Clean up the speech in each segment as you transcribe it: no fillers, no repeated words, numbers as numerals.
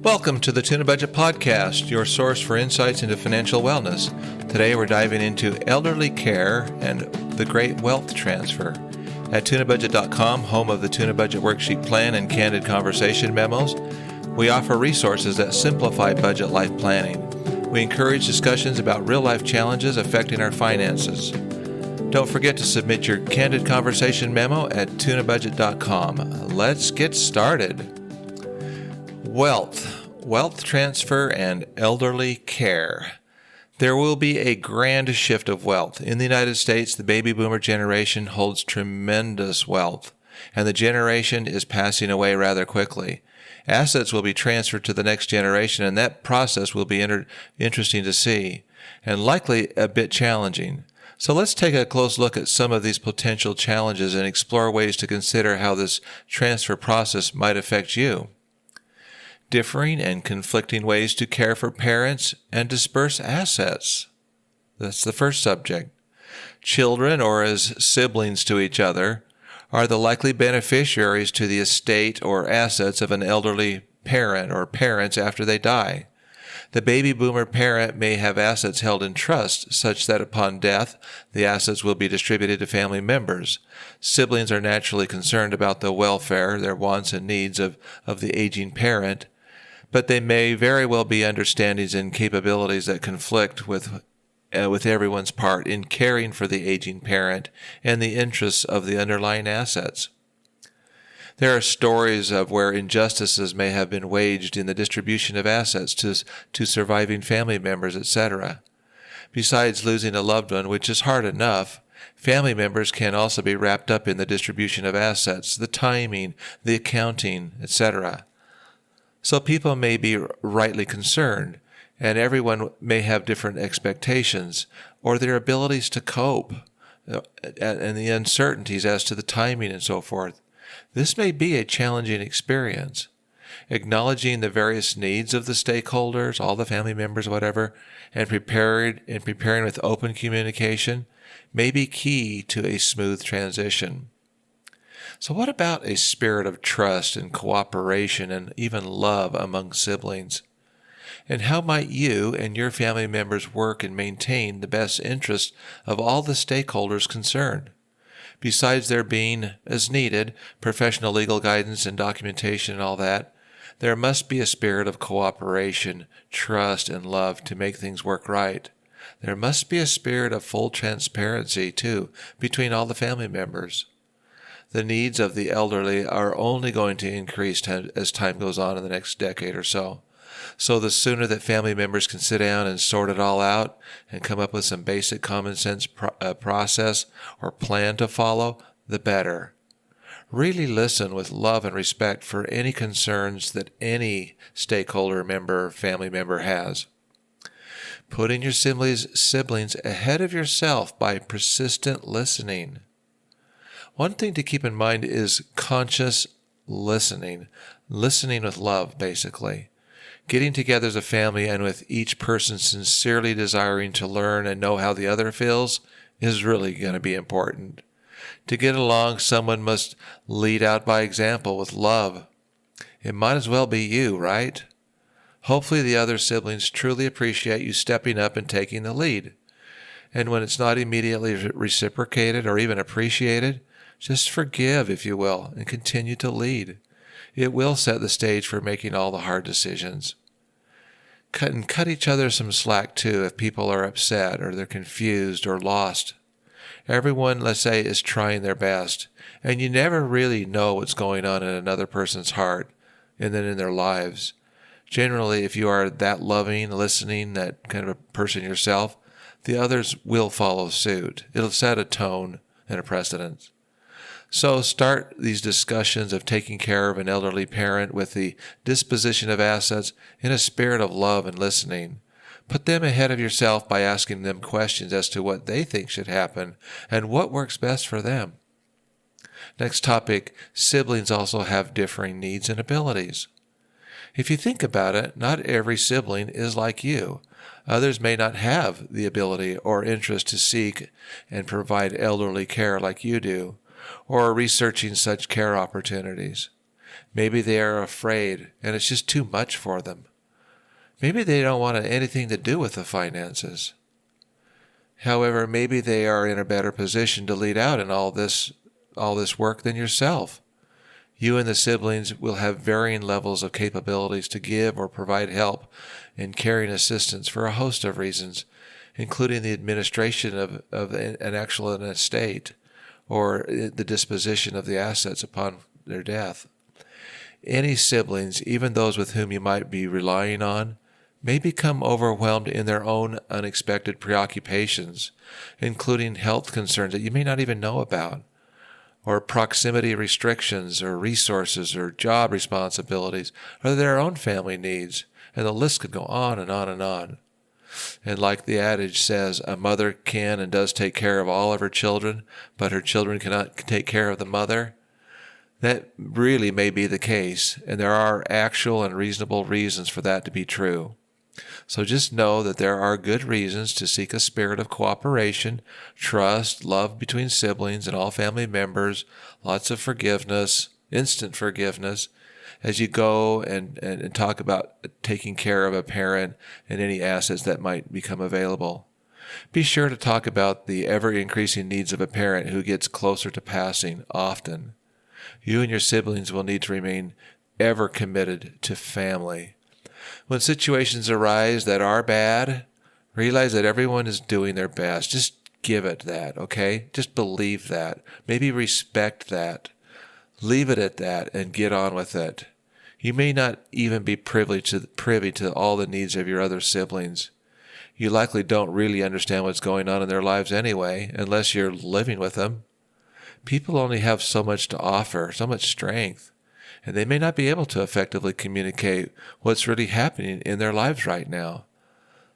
Welcome to the Tunabudget podcast, your source for insights into financial wellness. Today we're diving into elderly care and the great wealth transfer. At Tunabudget.com, home of the Tunabudget worksheet plan and candid conversation memos, we offer resources that simplify budget life planning. We encourage discussions about real-life challenges affecting our finances. Don't forget to submit your candid conversation memo at Tunabudget.com. Let's get started. Wealth transfer and elderly care. There will be a grand shift of wealth. In the United States, the baby boomer generation holds tremendous wealth, and the generation is passing away rather quickly. Assets will be transferred to the next generation, and that process will be interesting to see, and likely a bit challenging. So let's take a close look at some of these potential challenges and explore ways to consider how this transfer process might affect you. Differing and conflicting ways to care for parents and disburse assets. That's the first subject. Children, or as siblings to each other, are the likely beneficiaries to the estate or assets of an elderly parent or parents after they die. The baby boomer parent may have assets held in trust, such that upon death, the assets will be distributed to family members. Siblings are naturally concerned about the welfare, their wants and needs of the aging parent, but they may very well be understandings and capabilities that conflict with everyone's part in caring for the aging parent and the interests of the underlying assets. There are stories of where injustices may have been waged in the distribution of assets to surviving family members, etc. Besides losing a loved one, which is hard enough, family members can also be wrapped up in the distribution of assets, the timing, the accounting, etc. So people may be rightly concerned, and everyone may have different expectations or their abilities to cope and the uncertainties as to the timing and so forth. This may be a challenging experience. Acknowledging the various needs of the stakeholders, all the family members, whatever, and preparing with open communication may be key to a smooth transition. So what about a spirit of trust and cooperation and even love among siblings? And how might you and your family members work and maintain the best interest of all the stakeholders concerned? Besides there being, as needed, professional legal guidance and documentation and all that, there must be a spirit of cooperation, trust, and love to make things work right. There must be a spirit of full transparency, too, between all the family members. The needs of the elderly are only going to increase as time goes on in the next decade or so. So the sooner that family members can sit down and sort it all out and come up with some basic common sense process or plan to follow, the better. Really listen with love and respect for any concerns that any stakeholder member or family member has. Putting your siblings ahead of yourself by persistent listening. One thing to keep in mind is conscious listening with love, basically. Getting together as a family and with each person sincerely desiring to learn and know how the other feels is really going to be important. To get along, someone must lead out by example with love. It might as well be you, right? Hopefully the other siblings truly appreciate you stepping up and taking the lead. And when it's not immediately reciprocated or even appreciated, just forgive, if you will, and continue to lead. It will set the stage for making all the hard decisions. Cut each other some slack, too, if people are upset or they're confused or lost. Everyone, let's say, is trying their best, and you never really know what's going on in another person's heart and then in their lives. Generally, if you are that loving, listening, that kind of a person yourself, the others will follow suit. It'll set a tone and a precedent. So start these discussions of taking care of an elderly parent with the disposition of assets in a spirit of love and listening. Put them ahead of yourself by asking them questions as to what they think should happen and what works best for them. Next topic, siblings also have differing needs and abilities. If you think about it, not every sibling is like you. Others may not have the ability or interest to seek and provide elderly care like you do, or researching such care opportunities. Maybe they are afraid and it's just too much for them. Maybe they don't want anything to do with the finances. However, maybe they are in a better position to lead out in all this work than yourself. You and the siblings will have varying levels of capabilities to give or provide help in carrying assistance for a host of reasons, including the administration of an actual estate or the disposition of the assets upon their death. Any siblings, even those with whom you might be relying on, may become overwhelmed in their own unexpected preoccupations, including health concerns that you may not even know about, or proximity restrictions, or resources, or job responsibilities, or their own family needs, and the list could go on and on and on. And like the adage says, a mother can and does take care of all of her children, but her children cannot take care of the mother. That really may be the case, and there are actual and reasonable reasons for that to be true. So just know that there are good reasons to seek a spirit of cooperation, trust, love between siblings and all family members, lots of forgiveness, instant forgiveness, as you go and talk about taking care of a parent and any assets that might become available. Be sure to talk about the ever-increasing needs of a parent who gets closer to passing often. You and your siblings will need to remain ever committed to family. When situations arise that are bad, realize that everyone is doing their best. Just give it that, okay? Just believe that. Maybe respect that. Leave it at that and get on with it. You may not even be privy to all the needs of your other siblings. You likely don't really understand what's going on in their lives anyway, unless you're living with them. People only have so much to offer, so much strength, and they may not be able to effectively communicate what's really happening in their lives right now.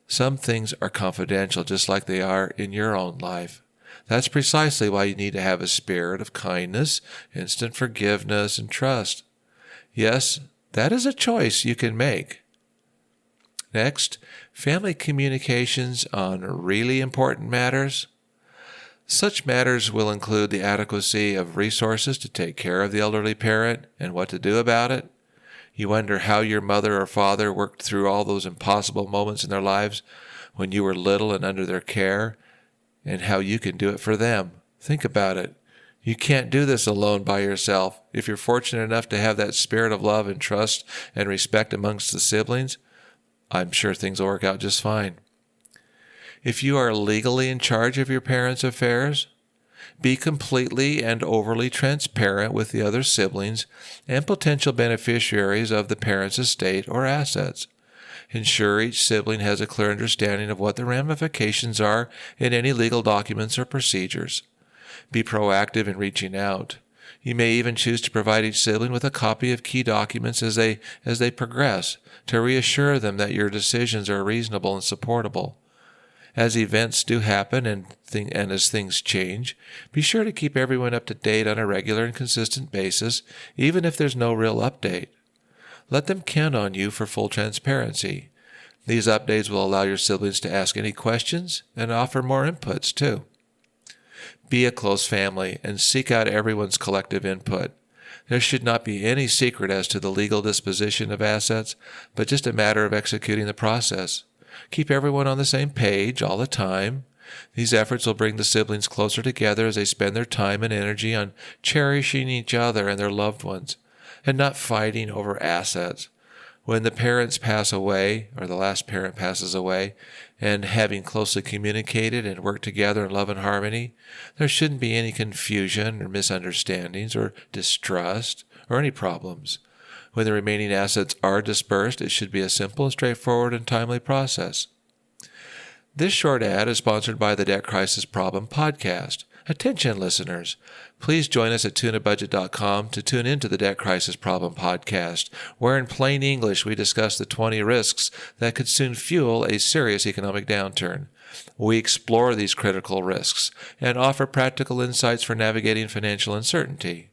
Some things are confidential, just like they are in your own life. That's precisely why you need to have a spirit of kindness, instant forgiveness, and trust. Yes, that is a choice you can make. Next, family communications on really important matters. Such matters will include the adequacy of resources to take care of the elderly parent and what to do about it. You wonder how your mother or father worked through all those impossible moments in their lives when you were little and under their care, and how you can do it for them. Think about it. You can't do this alone by yourself. If you're fortunate enough to have that spirit of love and trust and respect amongst the siblings, I'm sure things will work out just fine. If you are legally in charge of your parents' affairs, be completely and overly transparent with the other siblings and potential beneficiaries of the parent's estate or assets. Ensure each sibling has a clear understanding of what the ramifications are in any legal documents or procedures. Be proactive in reaching out. You may even choose to provide each sibling with a copy of key documents as they progress, to reassure them that your decisions are reasonable and supportable. As events do happen and as things change, be sure to keep everyone up to date on a regular and consistent basis, even if there's no real update. Let them count on you for full transparency. These updates will allow your siblings to ask any questions and offer more inputs too. Be a close family and seek out everyone's collective input. There should not be any secret as to the legal disposition of assets, but just a matter of executing the process. Keep everyone on the same page all the time. These efforts will bring the siblings closer together as they spend their time and energy on cherishing each other and their loved ones, and not fighting over assets. When the parents pass away, or the last parent passes away, and having closely communicated and worked together in love and harmony, there shouldn't be any confusion or misunderstandings or distrust or any problems. When the remaining assets are disbursed, it should be a simple, straightforward, and timely process. This short ad is sponsored by the Debt Crisis Problem Podcast. Attention, listeners. Please join us at Tunabudget.com to tune into the Debt Crisis Problem Podcast, where in plain English we discuss the 20 risks that could soon fuel a serious economic downturn. We explore these critical risks and offer practical insights for navigating financial uncertainty.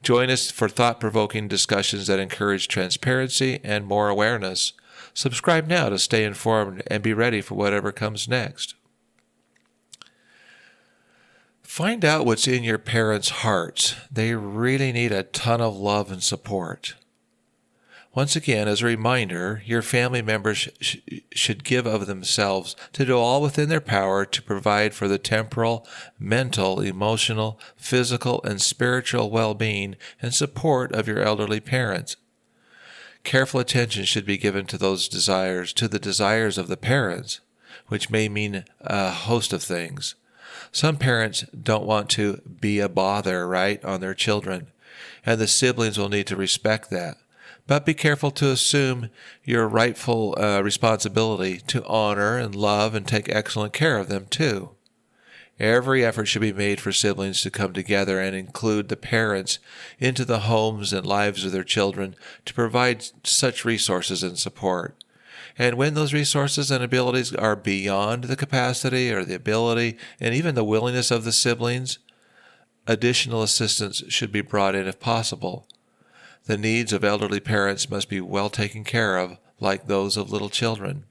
Join us for thought-provoking discussions that encourage transparency and more awareness. Subscribe now to stay informed and be ready for whatever comes next. Find out what's in your parents' hearts. They really need a ton of love and support. Once again, as a reminder, your family members should give of themselves to do all within their power to provide for the temporal, mental, emotional, physical, and spiritual well-being and support of your elderly parents. Careful attention should be given to the desires of the parents, which may mean a host of things. Some parents don't want to be a bother, right, on their children, and the siblings will need to respect that. But be careful to assume your rightful responsibility to honor and love and take excellent care of them too. Every effort should be made for siblings to come together and include the parents into the homes and lives of their children to provide such resources and support. And when those resources and abilities are beyond the capacity or the ability and even the willingness of the siblings, additional assistance should be brought in if possible. The needs of elderly parents must be well taken care of, like those of little children.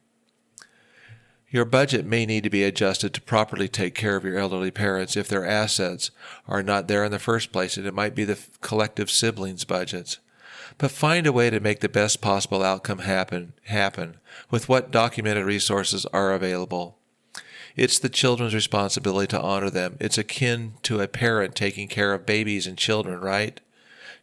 Your budget may need to be adjusted to properly take care of your elderly parents if their assets are not there in the first place, and it might be the collective siblings' budgets. But find a way to make the best possible outcome happen with what documented resources are available. It's the children's responsibility to honor them. It's akin to a parent taking care of babies and children, right?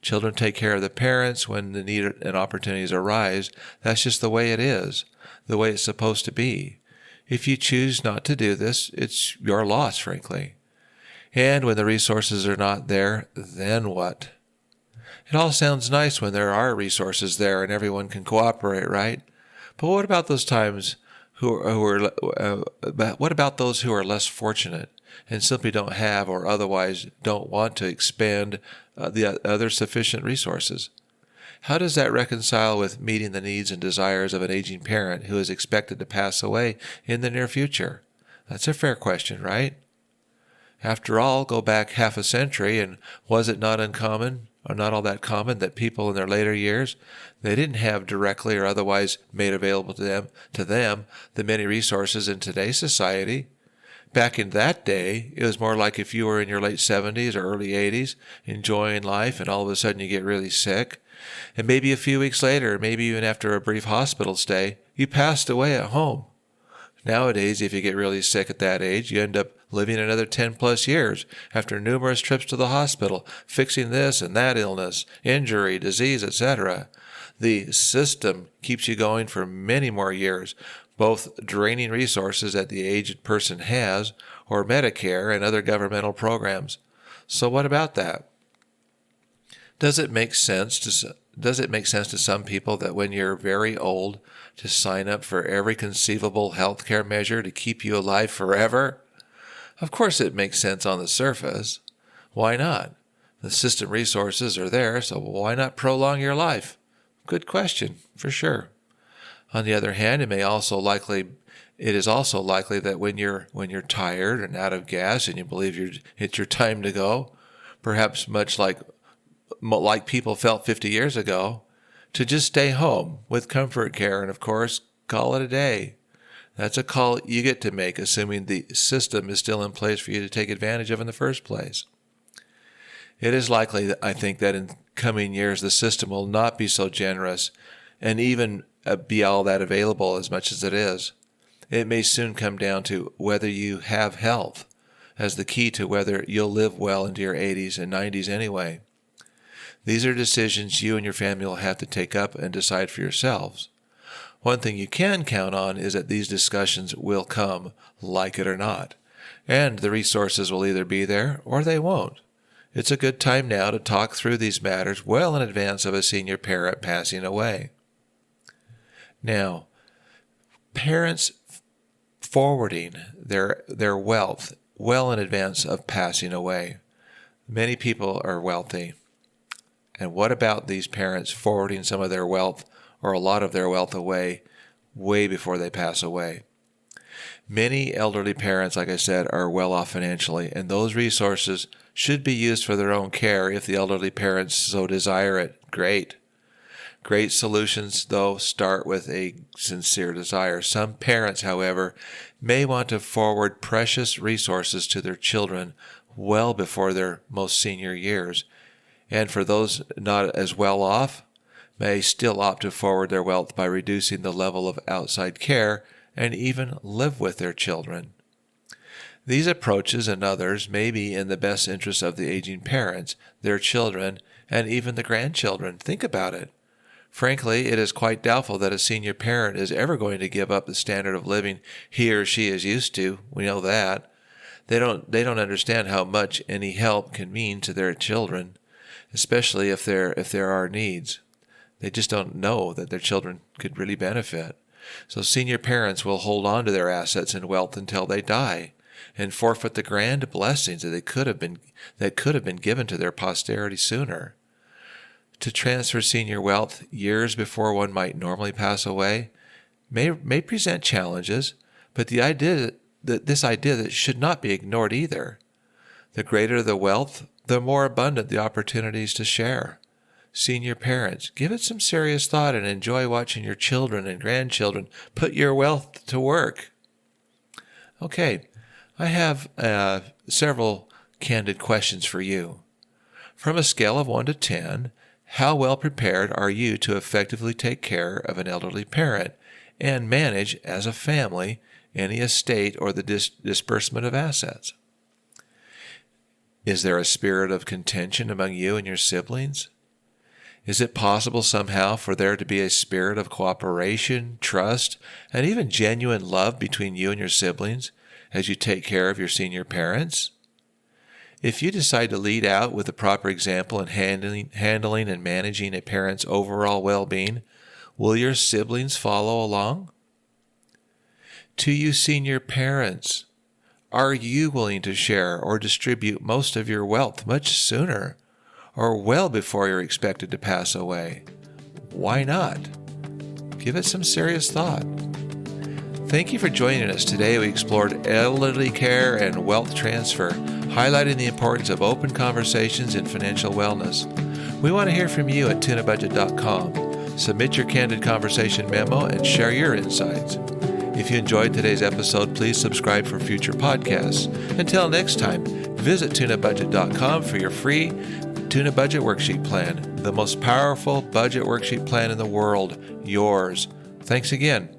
Children take care of the parents when the need and opportunities arise. That's just the way it is, the way it's supposed to be. If you choose not to do this, it's your loss, frankly. And when the resources are not there, then what? It all sounds nice when there are resources there and everyone can cooperate, right? But what about those times what about those who are less fortunate and simply don't have or otherwise don't want to expand the other sufficient resources? How does that reconcile with meeting the needs and desires of an aging parent who is expected to pass away in the near future? That's a fair question, right? After all, go back half a century, and was it not uncommon, or not all that common, that people in their later years, they didn't have directly or otherwise made available to them the many resources in today's society? Back in that day, it was more like if you were in your late 70s or early 80s, enjoying life, and all of a sudden you get really sick, and maybe a few weeks later, maybe even after a brief hospital stay, you passed away at home. Nowadays, if you get really sick at that age, you end up living another 10 plus years after numerous trips to the hospital, fixing this and that illness, injury, disease, etc. The system keeps you going for many more years, both draining resources that the aged person has, or Medicare and other governmental programs. So what about that? Does it make sense to some people that when you're very old to sign up for every conceivable health care measure to keep you alive forever? Of course it makes sense on the surface. Why not? The system resources are there, so why not prolong your life? Good question, for sure. On the other hand, it is also likely that when you're tired and out of gas and you believe it's your time to go, perhaps much like people felt 50 years ago, to just stay home with comfort care and, of course, call it a day. That's a call you get to make, assuming the system is still in place for you to take advantage of in the first place. It is likely, I think, that in coming years the system will not be so generous and even be all that available as much as it is. It may soon come down to whether you have health as the key to whether you'll live well into your 80s and 90s anyway. These are decisions you and your family will have to take up and decide for yourselves. One thing you can count on is that these discussions will come, like it or not, and the resources will either be there or they won't. It's a good time now to talk through these matters well in advance of a senior parent passing away. Now, parents forwarding their wealth well in advance of passing away. Many people are wealthy. And what about these parents forwarding some of their wealth or a lot of their wealth away way before they pass away? Many elderly parents, like I said, are well off financially, and those resources should be used for their own care if the elderly parents so desire it. Great. Great solutions, though, start with a sincere desire. Some parents, however, may want to forward precious resources to their children well before their most senior years. And for those not as well off, may still opt to forward their wealth by reducing the level of outside care and even live with their children. These approaches and others may be in the best interest of the aging parents, their children, and even the grandchildren. Think about it. Frankly, it is quite doubtful that a senior parent is ever going to give up the standard of living he or she is used to. We know that. They don't understand how much any help can mean to their children, especially if there are needs. They just don't know that their children could really benefit. So senior parents will hold on to their assets and wealth until they die, and forfeit the grand blessings that could have been given to their posterity sooner. To transfer senior wealth years before one might normally pass away may present challenges, but this idea that should not be ignored either. The greater the wealth, the more abundant the opportunities to share. Senior parents, give it some serious thought and enjoy watching your children and grandchildren put your wealth to work. Okay, I have several candid questions for you. From a scale of 1 to 10, how well prepared are you to effectively take care of an elderly parent and manage, as a family, any estate or the disbursement of assets? Is there a spirit of contention among you and your siblings? Is it possible somehow for there to be a spirit of cooperation, trust, and even genuine love between you and your siblings as you take care of your senior parents? If you decide to lead out with the proper example in handling and managing a parent's overall well-being, will your siblings follow along? To you senior parents, are you willing to share or distribute most of your wealth much sooner, or well before you're expected to pass away? Why not? Give it some serious thought. Thank you for joining us today. We explored elderly care and wealth transfer, highlighting the importance of open conversations in financial wellness. We want to hear from you at Tunabudget.com. Submit your candid conversation memo and share your insights. If you enjoyed today's episode, please subscribe for future podcasts. Until next time, visit Tunabudget.com for your free Tuna Budget Worksheet Plan, the most powerful budget worksheet plan in the world, yours. Thanks again.